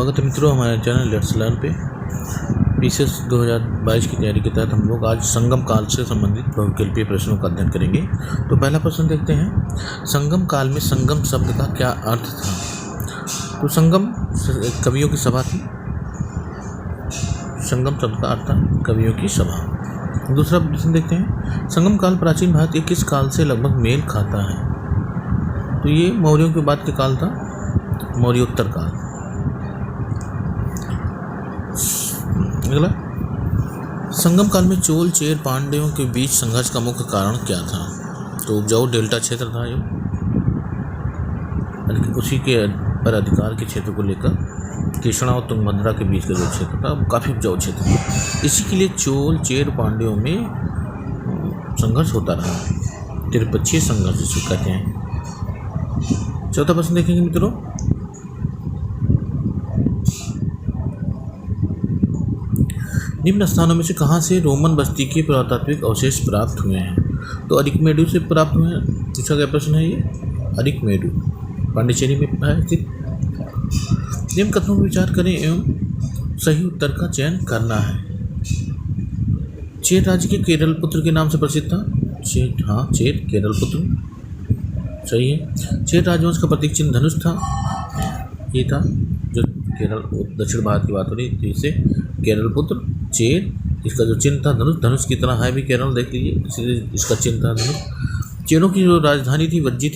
स्वागत है मित्रों हमारे चैनल लेट्स लर्न पे। पीसीएस 2022 की तैयारी के तहत हम लोग आज संगम काल से संबंधित बहुविकल्पीय प्रश्नों का अध्ययन करेंगे। तो पहला प्रश्न देखते हैं, संगम काल में संगम शब्द का क्या अर्थ था? तो संगम कवियों की सभा थी। संगम शब्द का अर्थ था कवियों की सभा। दूसरा प्रश्न देखते हैं, संगम काल प्राचीन भारत के किस काल से लगभग मेल खाता है? तो ये मौर्यों के बाद के काल था, मौर्योत्तर काल। अगला, संगम काल में चोल चेर पांड्यों के बीच संघर्ष का मुख्य कारण क्या था? तो उपजाऊ डेल्टा क्षेत्र था ये, उसी के पर अधिकार के क्षेत्र को लेकर कृष्णा और तुंगभद्रा के बीच का जो क्षेत्र था काफ़ी उपजाऊ क्षेत्र था। इसी के लिए चोल चेर पांड्यों में संघर्ष होता रहा, त्रिपक्षीय संघर्ष जिसको कहते हैं। चौथा प्रश्न देखेंगे मित्रों, निम्न स्थानों में से कहाँ से रोमन बस्ती के पुरातात्विक अवशेष प्राप्त हुए हैं? तो अरिकमेडु से प्राप्त हुए हैं। पूछा गया प्रश्न है ये, अरिकमेडु पांडिचेरी में है स्थित। निम्न कथनों पर विचार करें एवं सही उत्तर का चयन करना है। चेर राज्य के केरल पुत्र के नाम से प्रसिद्ध था। चेर केरल पुत्र सही है। चेर राजवंश का प्रतीक चिन्ह धनुष था। ये था जो केरल दक्षिण भारत की बात हो रही थी, इसे केरल पुत्र चेर, इसका जो चिन्ह था धनुष, धनुष की तरह है भी केरल, देख लीजिए, इसलिए इसका चिन्ह था धनुष। चेरों की जो राजधानी थी वंजी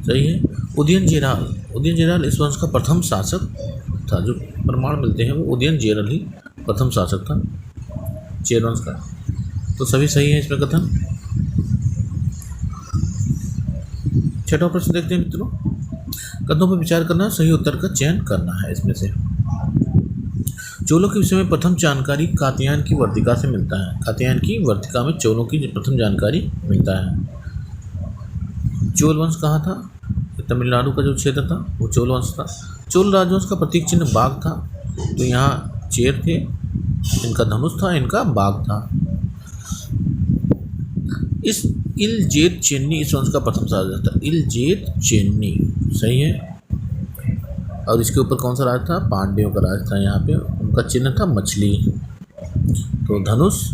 सही है। उदयनजेराल इस वंश का प्रथम शासक था। जो प्रमाण मिलते हैं वो उदयनजेरल ही प्रथम शासक था चेर वंश का। तो सभी सही है इसमें कथन। छठवां प्रश्न देखते हैं मित्रों, कथनों पर विचार करना, सही उत्तर का चयन करना है इसमें से। चोलों के विषय में प्रथम जानकारी कात्यायन की वर्तिका से मिलता है। कात्यायन की वर्तिका में चोलों की प्रथम जानकारी मिलता है। चोल वंश कहाँ था? तमिलनाडु का जो क्षेत्र था वो चोल वंश था। चोल राजवंश का प्रतीक चिन्ह बाघ था। तो यहाँ चेर थे, इनका धनुष था, इनका बाघ था। इस इलजेत चेन्नी इस वंश का प्रथम शासक था। इलजेत चेन्नी सही है। और इसके ऊपर कौन सा राज था? पांड्यों का राज था। यहाँ पे उनका चिन्ह था मछली। तो धनुष,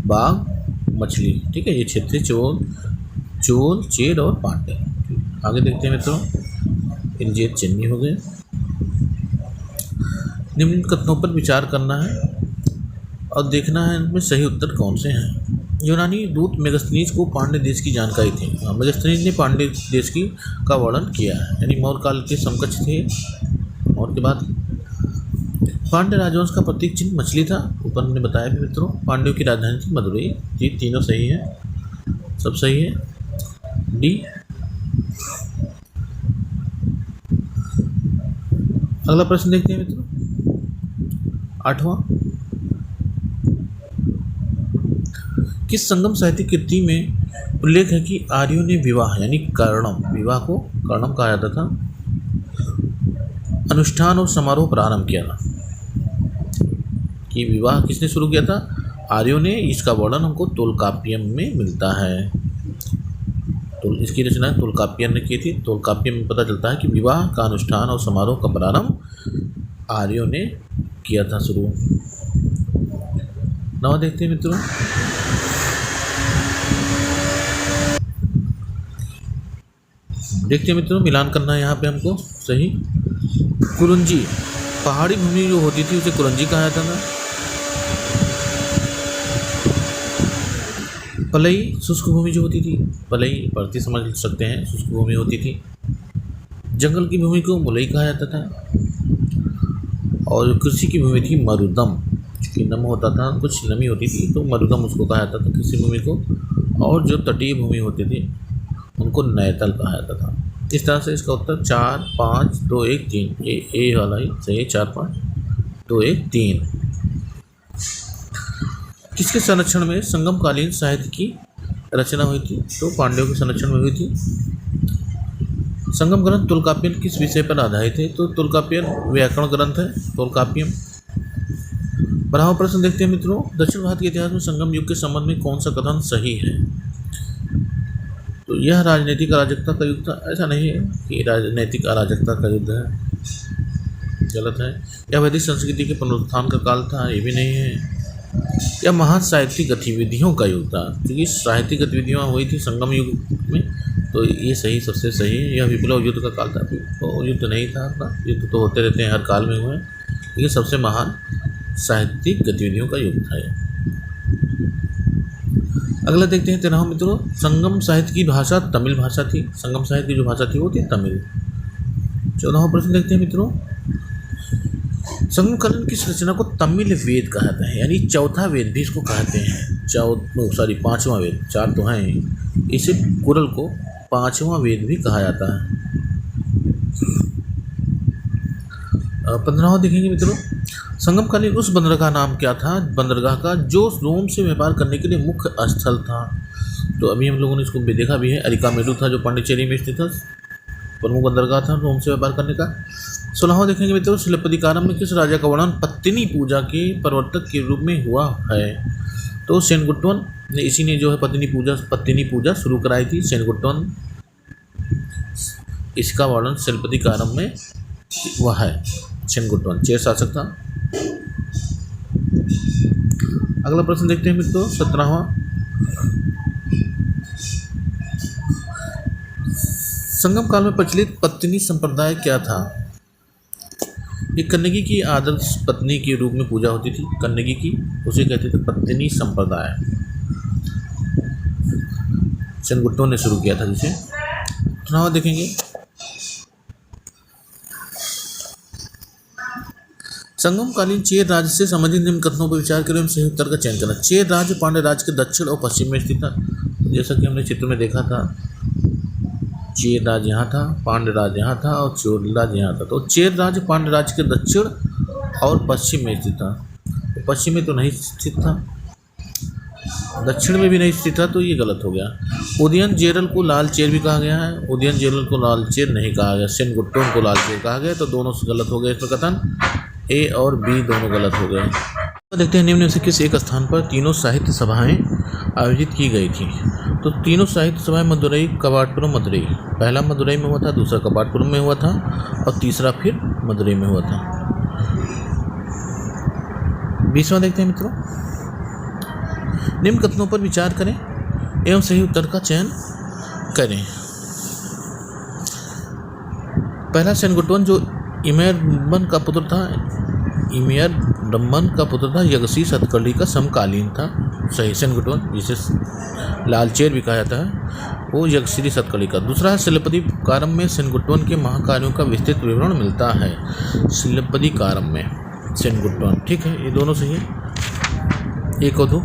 बाघ, मछली, ठीक है। ये क्षेत्र चोल चेर और पांड्य। आगे देखते हैं मित्रों, इलजेत चेन्नी हो गए। निम्न कथनों पर विचार करना है और देखना है इनमें सही उत्तर कौन से हैं। यूनानी दूत मेगस्थनीज को पांड्य देश की जानकारी थी। मेगस्थनीज ने पांड्य देश का वर्णन किया है, यानी मौर्य काल के समकक्ष थे। और के बाद पांड्य राजवंश का प्रतीक चिन्ह मछली था, ऊपर हमने बताया भी मित्रों। पांड्यों की राजधानी थी मदुरई। जी तीनों सही है, सब सही है। डी। अगला प्रश्न देखते हैं मित्रों, आठवां, किस संगम साहित्यिक कृति में उल्लेख है कि आर्यों ने विवाह यानी कर्णम, विवाह को कर्णम कहा जाता था, अनुष्ठान और समारोह प्रारंभ किया था? कि विवाह किसने शुरू किया था? आर्यों ने। इसका वर्णन हमको तोलकाप्पियम में मिलता है। तो इसकी रचना तोलकाप्पियन ने की थी। तोलकाप्पियम में पता चलता है कि विवाह का अनुष्ठान और समारोह का प्रारंभ आर्यों ने किया था शुरू। नवा देखते हैं मित्रों, मिलान करना है यहाँ पे हमको सही। कुरुंजी पहाड़ी भूमि जो होती थी उसे कुरुंजी कहा जाता था। पलई शुष्क भूमि जो होती थी, पलई पड़ती समझ सकते हैं, शुष्क भूमि होती थी। जंगल की भूमि को मुलई कहा जाता था। और कृषि की भूमि थी मरुदम, कि नम होता था, कुछ नमी होती थी तो मरुदम उसको कहा जाता था कृषि भूमि को। और जो तटीय भूमि होती थी उनको नैतल कहा जाता था। इस तरह से इसका उत्तर 4, 5, 2, 1, 3 ए वाला ही सही है। 4, 5, 2, 1, 3। किसके संरक्षण में संगमकालीन साहित्य की रचना हुई थी? तो पांड्यों के संरक्षण में हुई थी। संगम ग्रंथ तोलकाप्पियन किस विषय पर आधारित है? तो तोलकाप्पियन व्याकरण ग्रंथ है तोलकाप्पियम। 12वां प्रश्न देखते हैं मित्रों, दक्षिण भारत के इतिहास में संगम युग के संबंध में कौन सा कथन सही है? तो यह राजनीतिक अराजकता का युग था। ऐसा नहीं है कि राजनीतिक अराजकता का युद्ध है, गलत है। या वैदिक संस्कृति के पुनरुत्थान का काल था, ये भी नहीं है। या महान साहित्यिक गतिविधियों का युग था, क्योंकि साहित्यिक गतिविधियाँ हुई थी संगम युग में, तो ये सही, सबसे सही है। यह विप्लव युद्ध का काल था, विप्लव युद्ध नहीं था अपना, युद्ध तो होते रहते हैं हर काल में हुए, लेकिन सबसे महान साहित्यिक गतिविधियों का युग था ये। अगला देखते हैं 13वां मित्रों, संगम साहित्य की भाषा तमिल भाषा थी। संगम साहित्य की जो भाषा थी वो थी तमिल। 14वां प्रश्न देखते हैं मित्रों, संगम कालीन की रचना को तमिल वेद कहते हैं, यानी चौथा वेद भी इसको कहते हैं। पांचवा वेद, 4 तो हैं, इसे कुरल को 5वां वेद भी कहा जाता है। 15वां देखेंगे मित्रों, संगम कालीन उस बंदरगाह का नाम क्या था, बंदरगाह का जो रोम से व्यापार करने के लिए मुख्य स्थल था। तो अभी हम लोगों ने इसको भी देखा भी है, अरिकामेडु था जो पांडिचेरी में स्थित था, प्रमुख बंदरगाह था रोम से व्यापार करने का। 16वां देखेंगे मित्रों, शिलपदिकारम में किस राजा का वर्णन पत्तिनी पूजा के प्रवर्तक के रूप में हुआ है। तो सेनगुट्टवन ने, इसी ने जो है पत्तिनी पूजा शुरू कराई थी, सेनगुट्टवन। इसका वर्णन शिलपदिकारम में हुआ है, सेनगुट्टवन चेर शासक था। अगला प्रश्न देखते हैं मित्रों 17वां, संगम काल में प्रचलित पत्तिनी संप्रदाय क्या था। एक कन्नगी की आदर्श पत्नी के रूप में पूजा होती थी, कन्नगी की, उसे कहते थे पत्तिनी संप्रदाय। सेनगुट्टो ने शुरू किया था जिसे। 18वां देखेंगे, संगम कालीन चेर राज्य से संबंधित निम्न कथनों पर विचार करें, सही उत्तर का चयन करना। चेर राज्य पांड्य राज्य के दक्षिण और पश्चिम में स्थित था, जैसा कि हमने चित्र में देखा था। चेर राज्य यहाँ था, पांड्य राज्य यहाँ था और चोल राज्य यहाँ था। तो चेर राज्य पांड्य राज्य के दक्षिण और पश्चिम में स्थित था। तो पश्चिम में तो नहीं स्थित था, दक्षिण में भी नहीं स्थित था, तो ये गलत हो गया। उदयन जेरल को लाल चेर भी कहा गया है, उदयन जेरल को लाल चेर नहीं कहा गया, सेनगुट्टोन को लाल चेर कहा गया, तो दोनों गलत हो गए। इसमें कथन ए और बी दोनों गलत हो गए। तो देखते हैं निम्न में से किस एक स्थान पर तीनों साहित्य सभाएं आयोजित की गई थी। तो तीनों साहित्य सभाएं मदुरई, कवाटपुरम, मदुरई। पहला मदुरई में हुआ था, दूसरा कवाटपुरम में हुआ था और तीसरा फिर मदुरई में हुआ था। 20वां देखते हैं मित्रों, निम्न कथनों पर विचार करें एवं सही उत्तर का चयन करें। पहला, सेनगुट्टवन जो इमेरडम्मन का पुत्र था, इमेरडम्मन का पुत्र था, यगसी सतकर्णी का समकालीन था। सही, सेनगुट्टवन जिसे लालचेर भी कहा जाता है, वो यगसी सतकर्णी का। दूसरा है, शिलपदिकारम में सेनगुट्टवन के महाकार्यों का विस्तृत विवरण मिलता है। शिलपदिकारम में सेनगुट्टवन, ठीक है, ये दोनों सही है, 1 और 2।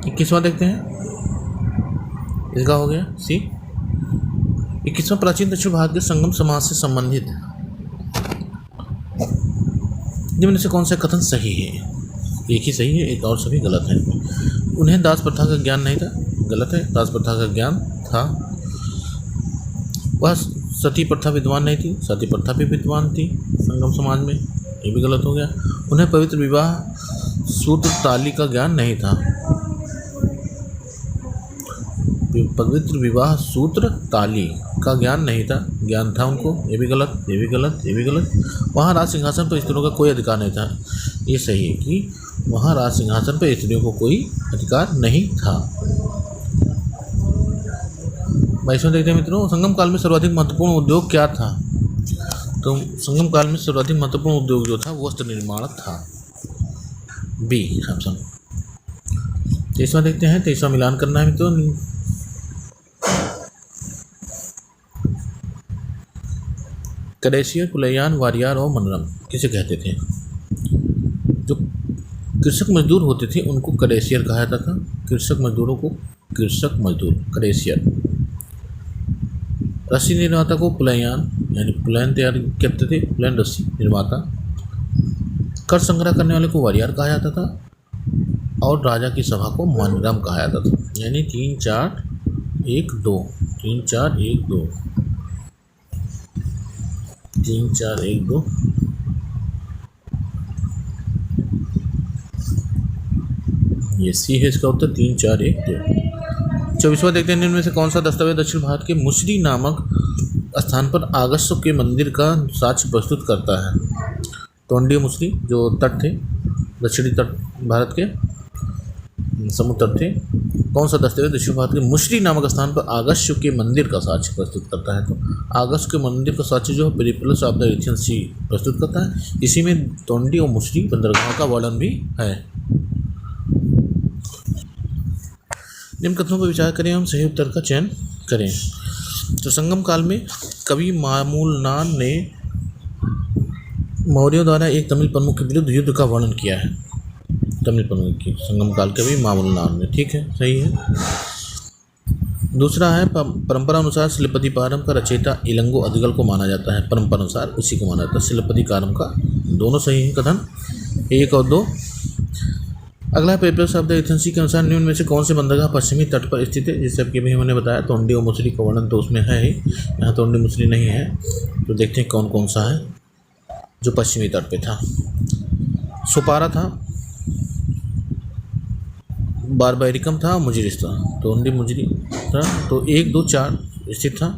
21वां देखते हैं, इसका हो गया सी। 21वां, प्राचीन दक्षिण भारत के संगम समाज से संबंधित निम्न से कौन सा कथन सही है। एक ही सही है, एक और सभी गलत है। उन्हें दास प्रथा का ज्ञान नहीं था, गलत है, दास प्रथा का ज्ञान था। वह सती प्रथा विद्वान नहीं थी, सती प्रथा भी विद्वान थी संगम समाज में, ये भी गलत हो गया। उन्हें पवित्र विवाह सूत्र ताली का ज्ञान नहीं था, पवित्र विवाह सूत्र ताली का ज्ञान नहीं था, ज्ञान था उनको, ये भी गलत, ये भी गलत, ये भी गलत। वहाँ राज सिंहासन पर स्त्रियों का कोई अधिकार नहीं था, ये सही है कि वहाँ राज सिंहासन पर स्त्रियों को कोई अधिकार नहीं था। 22वां देखते हैं मित्रों, संगम काल में सर्वाधिक महत्वपूर्ण उद्योग क्या था। तो संगम काल में सर्वाधिक महत्वपूर्ण उद्योग जो था वो वस्त्र निर्माण था, बी ऑप्शन। 23वां देखते हैं, 23वां मिलान करना है मित्रों। करेसियर, कुलैयान, वारियार और मनरम किसे कहते थे। जो कृषक मजदूर होते थे उनको करेसियर कहा जाता था, कृषक मजदूरों को कृषक मजदूर, करेसियर। रस्सी निर्माता को पुलैयान, यानी पुलैन तैयार करते थे, पुलैन रस्सी निर्माता। कर संग्रह करने वाले को वारियार कहा जाता था और राजा की सभा को मनरम कहा जाता था, यानी 3 4 1 2, 3 4 1 2, 3 4 1 2। ये सी है इसका उत्तर, 3 4 1 2। 24वां देखते हैं, इनमें से कौन सा दस्तावेज दक्षिण भारत के मुसरी नामक स्थान पर आगस्त्य के मंदिर का साक्ष्य प्रस्तुत करता है? तोंडी और मुसरी जो तट थे, दक्षिणी तट भारत के समुद्र तट थे। कौन सा दस्तावेज दक्षिण भारत के मुसरी नामक स्थान पर आगस्त्य के मंदिर का साक्ष्य प्रस्तुत करता है? तो आगस्त्य के मंदिर का साक्ष्य जो है पेरिप्लस ऑफ द एशियन सी प्रस्तुत करता है। इसी में तोंडी और मुसरी बंदरगाह का वर्णन भी है। निम्न कथनों पर विचार करें, हम सही उत्तर का चयन करें। तो संगम काल में कवि मामूलनान ने मौर्यों द्वारा एक तमिल प्रमुख के विरुद्ध युद्ध का वर्णन किया है। तमिल प्रमुख की संगम काल कवि मामूलनान ने, ठीक है, सही है। दूसरा है परंपरा अनुसार शिलपति कारम का रचयिता इलंगो अदिगल को माना जाता है। परंपरा अनुसार उसी को माना जाता है, शिलपति कारम का। दोनों सही है कथन, 1 और 2। अगला पेपर्स ऑफ द एथेंसी के अनुसार निम्न में से कौन से बंदरगाह पश्चिमी तट पर स्थित है? जैसे अभी भी हमने बताया तोंडी और मुसरी का वर्णन तो उसमें है ही, यहाँ तोंडी मुसरी नहीं है। तो देखते हैं कौन कौन सा है जो पश्चिमी तट पे था। सुपारा था, बारबैरिकम था, मुजिरिस था। तोंडी मुजरी था, तो 1, 2, 4 स्थित था,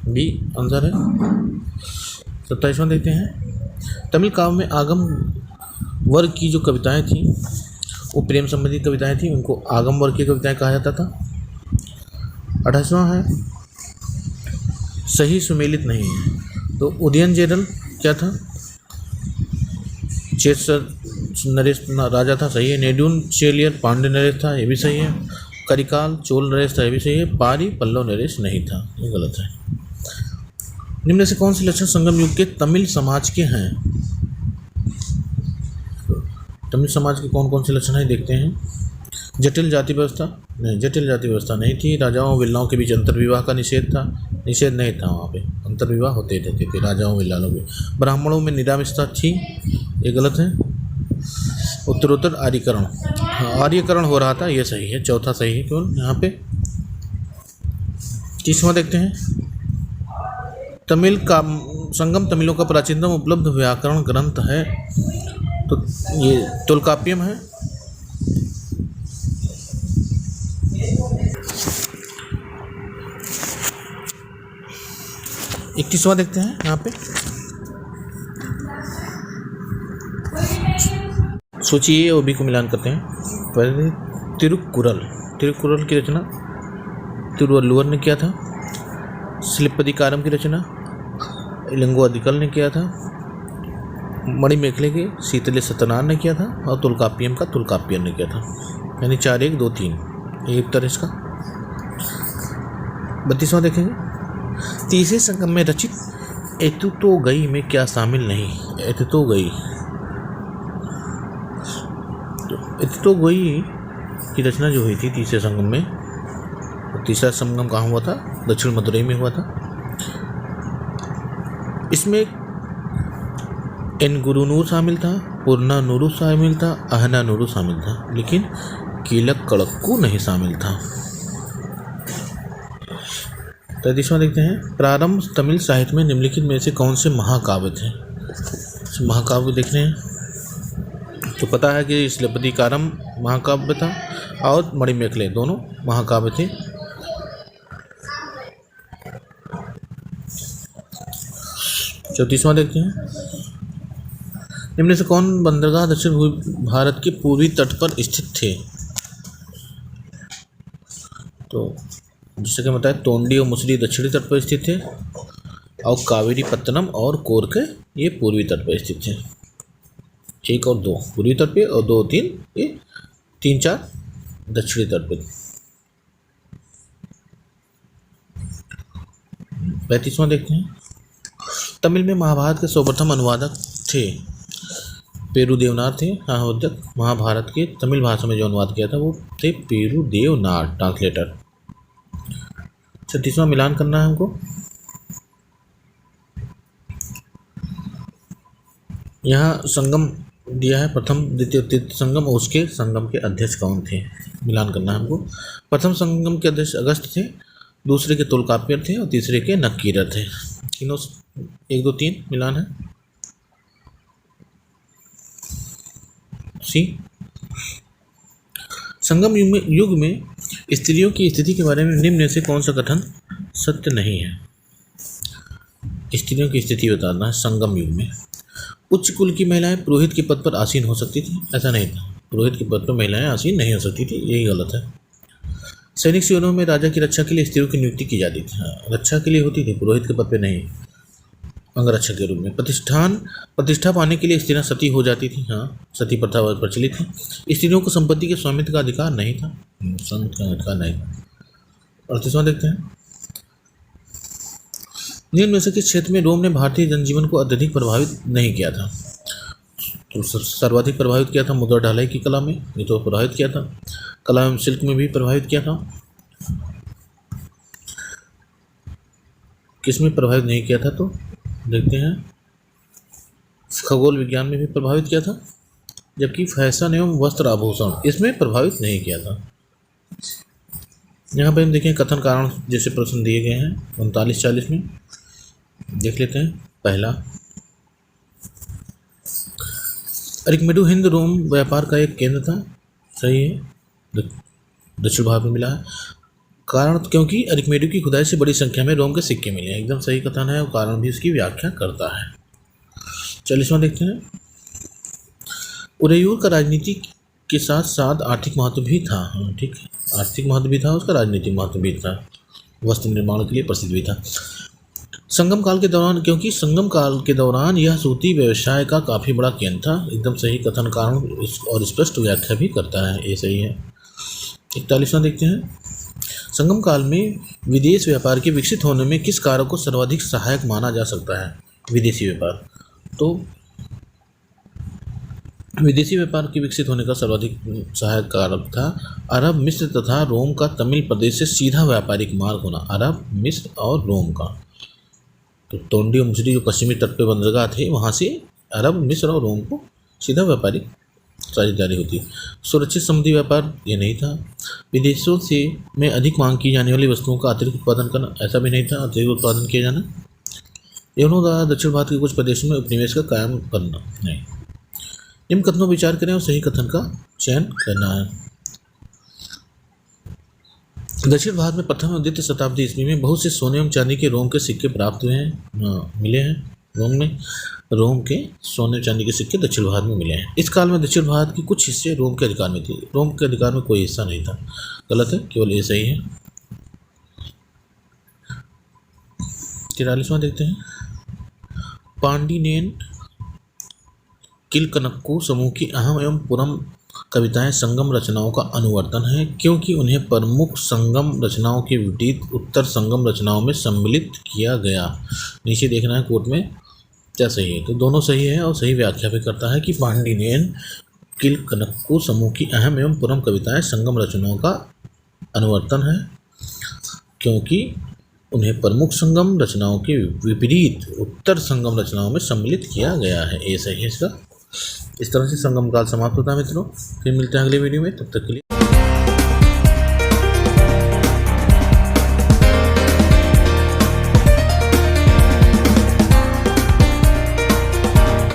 बी आंसर है। 27वां देखते हैं। तमिल काव्य में आगम वर्ग की जो कविताएं थीं वो प्रेम संबंधी कविताएं थीं, उनको आगम वर्ग की कविताएं कहा जाता था। 28वां है सही सुमेलित नहीं है। तो उदयन जेरल क्या था? चेत नरेश राजा था, सही है। नेडून चेलियर पांड्य नरेश था, ये भी सही है। करिकाल चोल नरेश था, ये भी सही है। पारी पल्लव नरेश नहीं था, ये गलत है। निम्न में से कौन से लक्षण संगम युग के तमिल समाज के हैं? तमिल समाज के कौन कौन से लक्षण हैं देखते हैं। जटिल जाति व्यवस्था नहीं, जटिल जाति व्यवस्था नहीं थी। राजाओं विल्लाओं के बीच अंतर्विवाह का निषेध था, निषेध नहीं था, वहाँ पे अंतर्विवाह होते रहते थे राजाओं विल्लाओं के। ब्राह्मणों में निरामिषता थी, ये गलत है। उत्तरोत्तर आर्यकरण, आर्यकरण हो रहा था, ये सही है, चौथा सही है क्यों यहाँ पे। 30वां देखते हैं। तमिल का संगम तमिलों का प्राचीनतम उपलब्ध व्याकरण ग्रंथ है, तो ये तोलकाप्पियम है। इक्कीसवां देखते हैं यहाँ पे। सोचिए और बी को मिलान करते हैं। पहले तिरुकुरल, तिरुकुरल की रचना तिरुवल्लुवर ने किया था। शिलपतिकारम की रचना इलंगो अदिकल ने किया था। मणिमेखले के शीतले सत्यनारायण ने किया था। और तोलकाप्पियम का तोलकाप्पियन ने किया था। यानी 4, 1, 2, 3 ये उत्तर इसका। 32वां देखेंगे। तीसरे संगम में रचित एतुतो गई में क्या शामिल नहीं? एतुतो गई, तो एतुतो गई की रचना जो हुई थी तीसरे संगम में, तो तीसरा संगम कहाँ हुआ था? दक्षिण मदुरई में हुआ था। इसमें एनगुरुनूर शामिल था, पुरनानूरू शामिल था, अहनानूरू शामिल था, लेकिन कीलक कड़क्कू नहीं शामिल था। 33वां देखते हैं। प्रारंभ तमिल साहित्य में निम्नलिखित में से कौन से महाकाव्य थे? महाकाव्य देख रहे हैं तो पता है कि शिलपतिकारम महाकाव्य था और मणिमेखले दोनों महाकाव्य थे। चौतीसवां देखते हैं। इनमें से कौन बंदरगाह दक्षिण भारत के पूर्वी तट पर स्थित थे? तो जैसे कि बताया तोंडी और मुसरी दक्षिणी तट पर स्थित थे और कावेरी पत्तनम और कोरक ये पूर्वी तट पर स्थित थे। 1 और 2 पूर्वी तट पे और 2, 3 ये 3, 4 दक्षिणी तट पर। 35वां देखते हैं। तमिल में महाभारत के सर्वप्रथम अनुवादक थे पेरू देवनाथ थे। अनुवादक महाभारत के तमिल भाषा में जो अनुवाद किया था वो थे पेरू देवनाथ ट्रांसलेटर। 36वां मिलान करना है हमको। यहाँ संगम दिया है, प्रथम द्वितीय तृतीय संगम और उसके संगम के अध्यक्ष कौन थे? मिलान करना है हमको। प्रथम संगम के अध्यक्ष अगस्त थे, दूसरे के तोलकाप्पियर थे और तीसरे के नक्कीरर थे। तीनों 1, 2, 3 मिलान है। सी संगम युग में स्त्रियों की स्थिति के बारे में निम्न में से कौन सा कथन सत्य नहीं है? स्त्रियों की स्थिति बताना है संगम युग में। उच्च कुल की महिलाएं पुरोहित के पद पर आसीन हो सकती थी, ऐसा नहीं था। पुरोहित के पद पर महिलाएं आसीन नहीं हो सकती थी, यही गलत है। सैनिक शिविरों में राजा की रक्षा के लिए स्त्रियों की नियुक्ति की जाती थी। रक्षा के लिए होती थी, पुरोहित के पद पर नहीं, अंगरक्षक के रूप में। प्रतिष्ठा पाने के लिए स्त्रियां सती हो जाती थी। हाँ, सती प्रथा प्रचलित थी। स्त्रियों को संपत्ति के स्वामित्व का अधिकार नहीं था, संत का अधिकार नहीं था। 38वां देखते हैं। निम्न में से किस क्षेत्र में रोम ने भारतीय जनजीवन को अत्यधिक प्रभावित नहीं किया था? तो सर्वाधिक प्रभावित किया था मुद्रा ढलाई की कला में, ये तो प्रभावित किया था। कला एवं शिल्प में भी प्रभावित किया था। किस में प्रभावित नहीं किया था? तो देखते हैं, खगोल विज्ञान में भी प्रभावित किया था, जबकि फैशन एवं वस्त्र आभूषण इसमें प्रभावित नहीं किया था। यहाँ पर हम देखें कथन कारण जैसे प्रश्न दिए गए हैं 39-40 में, देख लेते हैं। पहला, अरिक्मेडू हिंद रोम व्यापार का एक केंद्र था, सही है, दक्षिण भारत में मिला है। कारण, क्योंकि अरिक्मेडू की खुदाई से बड़ी संख्या में रोम के सिक्के मिले हैं, एकदम सही कथन है और कारण भी इसकी व्याख्या करता है। 40वां देखते हैं। उदयपुर का राजनीति के साथ साथ आर्थिक महत्व भी था। हाँ ठीक है, आर्थिक महत्व भी था, उसका राजनीतिक महत्व भी था, वस्त्र निर्माण के लिए प्रसिद्ध भी था। संगम काल के दौरान, क्योंकि संगम काल के दौरान यह सूती व्यवसाय का काफ़ी बड़ा केंद्र था, एकदम सही कथन कारण और स्पष्ट व्याख्या भी करता है, ये सही है। 41वां देखते हैं। संगम काल में विदेश व्यापार के विकसित होने में किस कारक को सर्वाधिक सहायक माना जा सकता है? विदेशी व्यापार। तो विदेशी व्यापार के विकसित होने का सर्वाधिक सहायक कारक था अरब, मिस्र तथा रोम का तमिल प्रदेश से सीधा व्यापारिक मार्ग होना। अरब, मिस्र और रोम का, तो तोंडी और मुसरी जो पश्चिमी तट पे बंदरगाह थे, वहाँ से अरब, मिस्र और रोम को सीधा व्यापारिक साझेदारी होती। सुरक्षित समुद्री व्यापार ये नहीं था। विदेशों से में अधिक मांग की जाने वाली वस्तुओं का अतिरिक्त उत्पादन करना, ऐसा भी नहीं था, अतिरिक्त उत्पादन किया जाना। यवनों द्वारा दक्षिण भारत के कुछ प्रदेशों में उपनिवेश का कायम करना, नहीं। निम्न कथनों पर विचार करें और सही कथन का चयन करना है। दक्षिण भारत में प्रथम और द्वितीय शताब्दी ईस्वी में बहुत से सोने एवं चांदी के रोम के सिक्के प्राप्त हुए हैं, मिले हैं। रोम के सोने चांदी के सिक्के दक्षिण भारत में मिले हैं। इस काल में दक्षिण भारत की कुछ हिस्से रोम के अधिकार में थे, रोम के अधिकार में कोई हिस्सा नहीं था, गलत है, केवल ये सही है। 43वां देखते हैं। पांडिनेन किलकनक्कू समूह की अहम एवं पुरम कविताएं संगम रचनाओं का अनुवर्तन है, क्योंकि उन्हें प्रमुख संगम रचनाओं के विपरीत उत्तर संगम रचनाओं में सम्मिलित किया गया। नीचे देखना है कोट में क्या सही है, तो दोनों सही है और सही व्याख्या भी करता है कि पांडिनेन किलकनक्कू समूह की अहम एवं पुरम कविताएं संगम रचनाओं का अनुवर्तन है, क्योंकि उन्हें प्रमुख संगम रचनाओं के विपरीत उत्तर संगम रचनाओं में सम्मिलित किया गया है, ये सही है इसका। इस तरह से संगम काल समाप्त होता है मित्रों। फिर मिलते हैं अगले वीडियो में, तब तक के लिए।